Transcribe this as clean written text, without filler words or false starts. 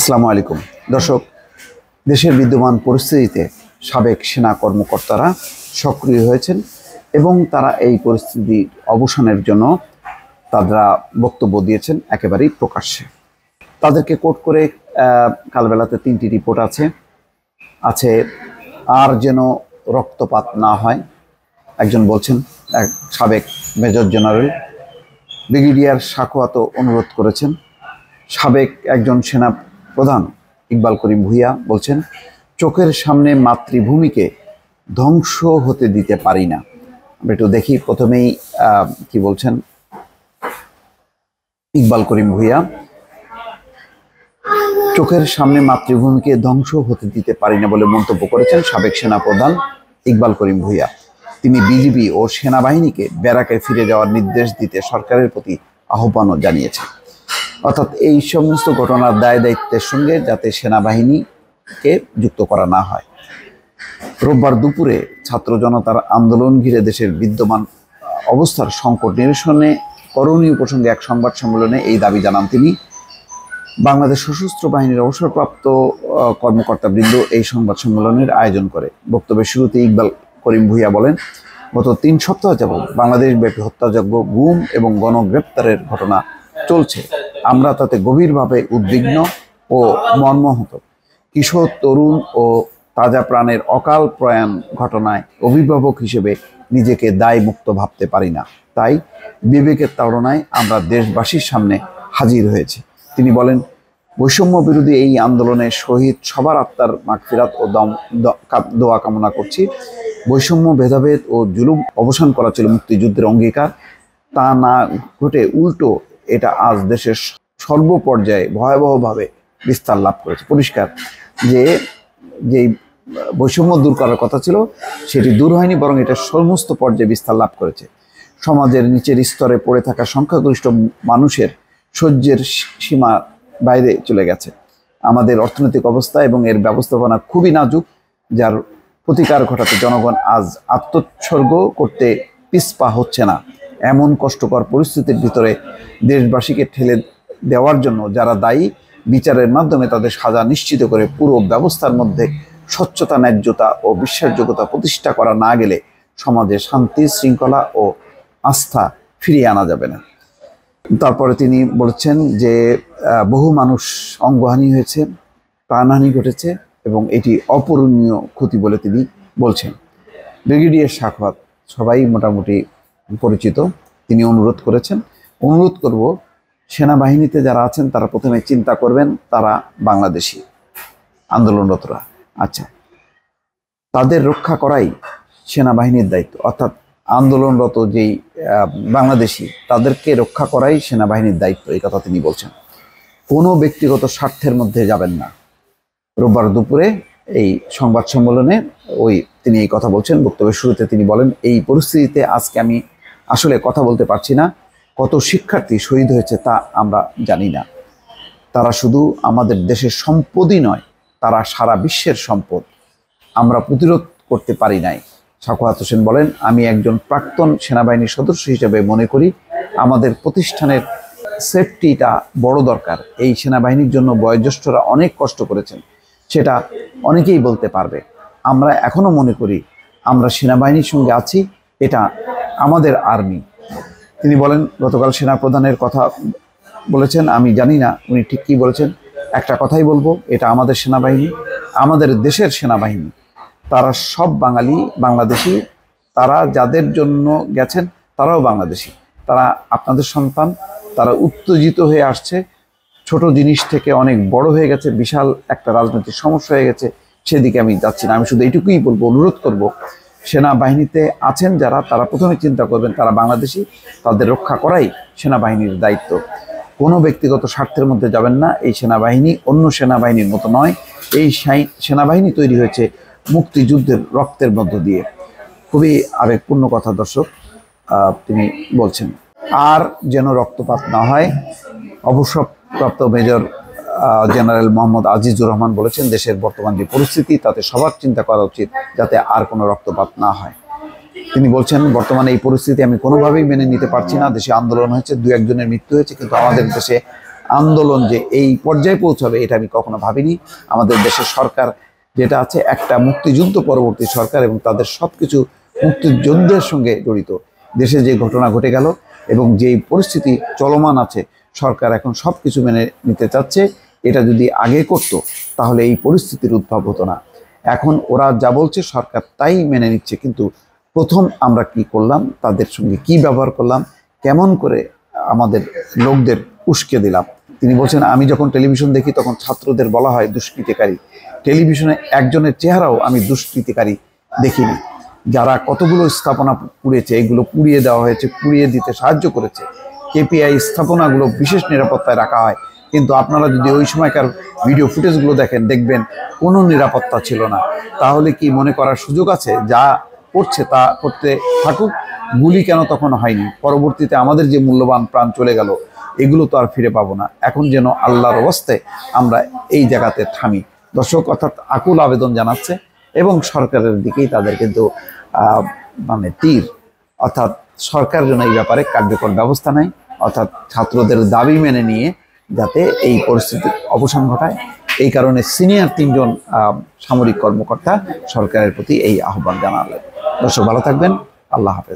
আসসালামু আলাইকুম দর্শক, দেশের বিদ্যমান পরিস্থিতিতে সাবেক সেনা কর্মকর্তারা সক্রিয় হয়েছেন এবং তারা এই পরিস্থিতি অবসানের জন্য তারা বক্তব্য দিয়েছেন একেবারেই প্রকাশ্যে। তাদেরকে কোট করে কালবেলাতে 3টি রিপোর্ট আছে আর যেন রক্তপাত না হয়। একজন বলছেন, এক সাবেক মেজর জেনারেল ব্রিগেডিয়ার সাখোয়াত অনুরোধ করেছেন। সাবেক একজন সেনা প্রধান ইকবাল করিম ভূঁইয়া বলছেন, চোখের সামনে মাতৃভূমিকে ধ্বংস হতে দিতে পারি না। আমরা একটু দেখি প্রথমেই কি বলছেন ইকবাল করিম ভূঁইয়া। চোখের সামনে মাতৃভূমিকে ধ্বংস হতে দিতে পারি না বলে মন্তব্য করেছেন সাবেক সেনা প্রধান ইকবাল করিম ভূঁইয়া। তিনি বিজিবি ও সেনাবাহিনীকে ব্যারাকে ফিরে যাওয়ার নির্দেশ দিতে সরকারের প্রতি আহ্বানও জানিয়েছেন। অর্থাৎ এই সমস্ত ঘটনার দায় দায়িত্বের সঙ্গে যাতে সেনাবাহিনীকে যুক্ত করা না হয়। রোববার দুপুরে ছাত্র জনতার আন্দোলন ঘিরে দেশের বিদ্যমান অবস্থার সংকট নিরসনে করণীয় প্রসঙ্গে এক সংবাদ সম্মেলনে এই দাবি জানান তিনি। বাংলাদেশ সশস্ত্র বাহিনীর অবসরপ্রাপ্ত কর্মকর্তাবৃন্দ এই সংবাদ সম্মেলনের আয়োজন করে। বক্তব্যের শুরুতে ইকবাল করিম ভূঁইয়া বলেন, গত 3 সপ্তাহ যাবৎ বাংলাদেশ ব্যাপী হত্যাযজ্ঞ, গুম এবং গণগ্রেপ্তারের ঘটনা চলছে। আমরা তাতে গভীরভাবে উদ্বিগ্ন ও মর্মাহত। কিশোর, তরুণ ও তাজা প্রাণের অকাল প্রয়াণ ঘটনায় অভিভাবক হিসেবে নিজেকে দায় মুক্ত ভাবতে পারি না। তাই বিবেকের তাড়নায় আমরা দেশবাসীর সামনে হাজির হয়েছি। তিনি বলেন, বৈষম্য বিরোধী এই আন্দোলনে শহীদ সবার আত্মার মাগফিরাত ও দোয়া কামনা করছি। বৈষম্য, ভেদাভেদ ও জুলুম অবসান করা ছিল মুক্তিযুদ্ধের অঙ্গীকার। তা না ঘটে উল্টো এটা আজ দেশের সর্বপর্যায়ে ভয়াবহভাবে বিস্তার লাভ করেছে। পরিষ্কার যে বৈষম্য দূর করার কথা ছিল সেটি দূর হয়নি, বরং এটা সমস্ত পর্যায়ে বিস্তার লাভ করেছে। সমাজের নিচের স্তরে পড়ে থাকা সংখ্যাগরিষ্ঠ মানুষের সহ্যের সীমা বাইরে চলে গেছে। আমাদের অর্থনৈতিক অবস্থা এবং এর ব্যবস্থাপনা খুবই নাজুক, যার প্রতিকার ঘটাতে জনগণ আজ আত্মোৎসর্গ করতে পিছপা হচ্ছে না। এমন কষ্টকর পরিস্থিতির ভিতরে দেশবাসীকে ঠেলে দেওয়ার জন্য যারা দায়ী, বিচারের মাধ্যমে তাদের সাজা নিশ্চিত করে পুরো ব্যবস্থার মধ্যে স্বচ্ছতা, ন্যায্যতা ও বিশ্বাসযোগ্যতা প্রতিষ্ঠা করা না গেলে সমাজে শান্তি, শৃঙ্খলা ও আস্থা ফিরিয়ে আনা যাবে না। তারপরে তিনি বলেছেন যে বহু মানুষ অঙ্গহানি হয়েছে, প্রাণহানি ঘটেছে এবং এটি অপূরণীয় ক্ষতি বলে তিনি বলছেন। ব্রিগেডিয়ার সাখোয়াত সবাই মোটামুটি পরিচিত। তিনি অনুরোধ করব সেনাবাহিনীতে যারা আছেন তারা প্রথমে চিন্তা করবেন তারা বাংলাদেশি আন্দোলনরতরা। আচ্ছা, তাদের রক্ষা করাই সেনাবাহিনীর দায়িত্ব। অর্থাৎ আন্দোলনরত যেই বাংলাদেশি তাদেরকে রক্ষা করাই সেনাবাহিনীর দায়িত্ব, এই কথা তিনি বলছেন। কোনো ব্যক্তিগত স্বার্থের মধ্যে যাবেন না। রোববার দুপুরে এই সংবাদ সম্মেলনে তিনি এই কথা বলছেন। বক্তব্যের শুরুতে তিনি বলেন, এই পরিস্থিতিতে আজকে আমি আসলে কথা বলতে পারছি না। কত শিক্ষার্থী শহীদ হয়েছে তা আমরা জানি না। তারা শুধু আমাদের দেশের সম্পদই নয়, তারা সারা বিশ্বের সম্পদ। আমরা প্রতিরোধ করতে পারি নাই। সাখোয়াত হোসেন বলেন, আমি একজন প্রাক্তন সেনাবাহিনীর সদস্য হিসেবে মনে করি আমাদের প্রতিষ্ঠানের সেফটিটা বড় দরকার। এই সেনাবাহিনীর জন্য বয়োজ্যেষ্ঠরা অনেক কষ্ট করেছেন, সেটা অনেকেই বলতে পারবে। আমরা এখনো মনে করি আমরা সেনাবাহিনীর সঙ্গে আছি, এটা আমাদের আর্মি। তিনি বলেন, গতকাল সেনাপ্রধানের কথা বলেছেন, আমি জানি না উনি ঠিক কী বলেছেন। একটা কথাই বলবো, এটা আমাদের সেনাবাহিনী, আমাদের দেশের সেনাবাহিনী। তারা সব বাংলাদেশি। তারা যাদের জন্য গেছেন তারাও বাংলাদেশি। তারা আপনাদের সন্তান। তারা উত্তেজিত হয়ে আসছে, ছোট জিনিস থেকে অনেক বড় হয়ে গেছে, বিশাল একটা রাজনৈতিক সমস্যা হয়ে গেছে। সেদিকে আমি যাচ্ছি না। আমি শুধু এইটুকুই বলবো, অনুরোধ করব, সেনাবাহিনীতে আছেন যারা, তারা প্রথমে চিন্তা করবেন তারা বাংলাদেশি, তাদের রক্ষা করাই সেনাবাহিনীর দায়িত্ব। কোনো ব্যক্তিগত স্বার্থের মধ্যে যাবেন না। এই সেনাবাহিনী অন্য সেনাবাহিনীর মতো নয়। এই সেনাবাহিনী তৈরি হয়েছে মুক্তিযুদ্ধের রক্তের মধ্য দিয়ে। খুবই আবেগপূর্ণ কথা দর্শক, তিনি বলছেন। আর যেন রক্তপাত না হয়। অবসরপ্রাপ্ত মেজর জেনারেল মোহাম্মদ আজিজুর রহমান বলেছেন, দেশের বর্তমান যে পরিস্থিতি তাতে সবার চিন্তা করা উচিত যাতে আর কোনো রক্তপাত না হয়। তিনি বলছেন, বর্তমানে এই পরিস্থিতি আমি কোনোভাবেই মেনে নিতে পারছি না। দেশে আন্দোলন হয়েছে, 2-1 জনের মৃত্যু হয়েছে, কিন্তু আমাদের দেশে আন্দোলন যে এই পর্যায়ে পৌঁছাবে এটা আমি কখনো ভাবিনি। আমাদের দেশের সরকার যেটা আছে একটা মুক্তিযুদ্ধ পরবর্তী সরকার, এবং তাদের সবকিছু মুক্তিযুদ্ধের সঙ্গে জড়িত। দেশে যে ঘটনা ঘটে গেল এবং যেই পরিস্থিতি চলমান আছে, সরকার এখন সবকিছু মেনে নিতে চাচ্ছে। এটা যদি আগে করত তাহলে এই পরিস্থিতির উদ্ভব হতো না। এখন ওরা যা বলছে সরকার তাই মেনে নিচ্ছে, কিন্তু প্রথম আমরা কি করলাম, তাদের সঙ্গে কি ব্যবহার করলাম, কেমন করে আমাদের লোকদের উস্কে দিলাম। তিনি বলছেন, আমি যখন টেলিভিশন দেখি তখন ছাত্রদের বলা হয় দুষ্কৃতিকারী। টেলিভিশনে একজনের চেহারাও আমি দুষ্কৃতিকারী দেখিনি। যারা কতগুলো স্থাপনা পুড়িয়েছে, এগুলো পুড়িয়ে দেওয়া হয়েছে, পুড়িয়ে দিতে সাহায্য করেছে। কেপিআই স্থাপনাগুলো বিশেষ নিরাপত্তায় রাখা হয়, কিন্তু আপনারা যদি ওই সময়কার ভিডিও ফুটেজগুলো দেখেন, দেখবেন কোনো নিরাপত্তা ছিল না। তাহলে কি মনে করার সুযোগ আছে যা করছে তা করতে থাকুক? গুলি কেন তখন হয়নি? পরবর্তীতে আমাদের যে মূল্যবান প্রাণ চলে গেল, এগুলো তো আর ফিরে পাবো না। এখন যেন আল্লাহর অবস্থায় আমরা এই জায়গাতে থামি। দর্শক অর্থাৎ আকুল আবেদন জানাচ্ছে, এবং সরকারের দিকেই তাদের কিন্তু মানে তীর, অর্থাৎ সরকার যেন এই ব্যাপারে কার্যকর ব্যবস্থা নেয়, অর্থাৎ ছাত্রদের দাবি মেনে নিয়ে যাতে এই পরিস্থিতির অবসান ঘটায়। এই কারণে সিনিয়র 3 জন সামরিক কর্মকর্তা সরকারের প্রতি এই আহ্বান জানালেন। দর্শক ভালো থাকবেন, আল্লাহ হাফেজ।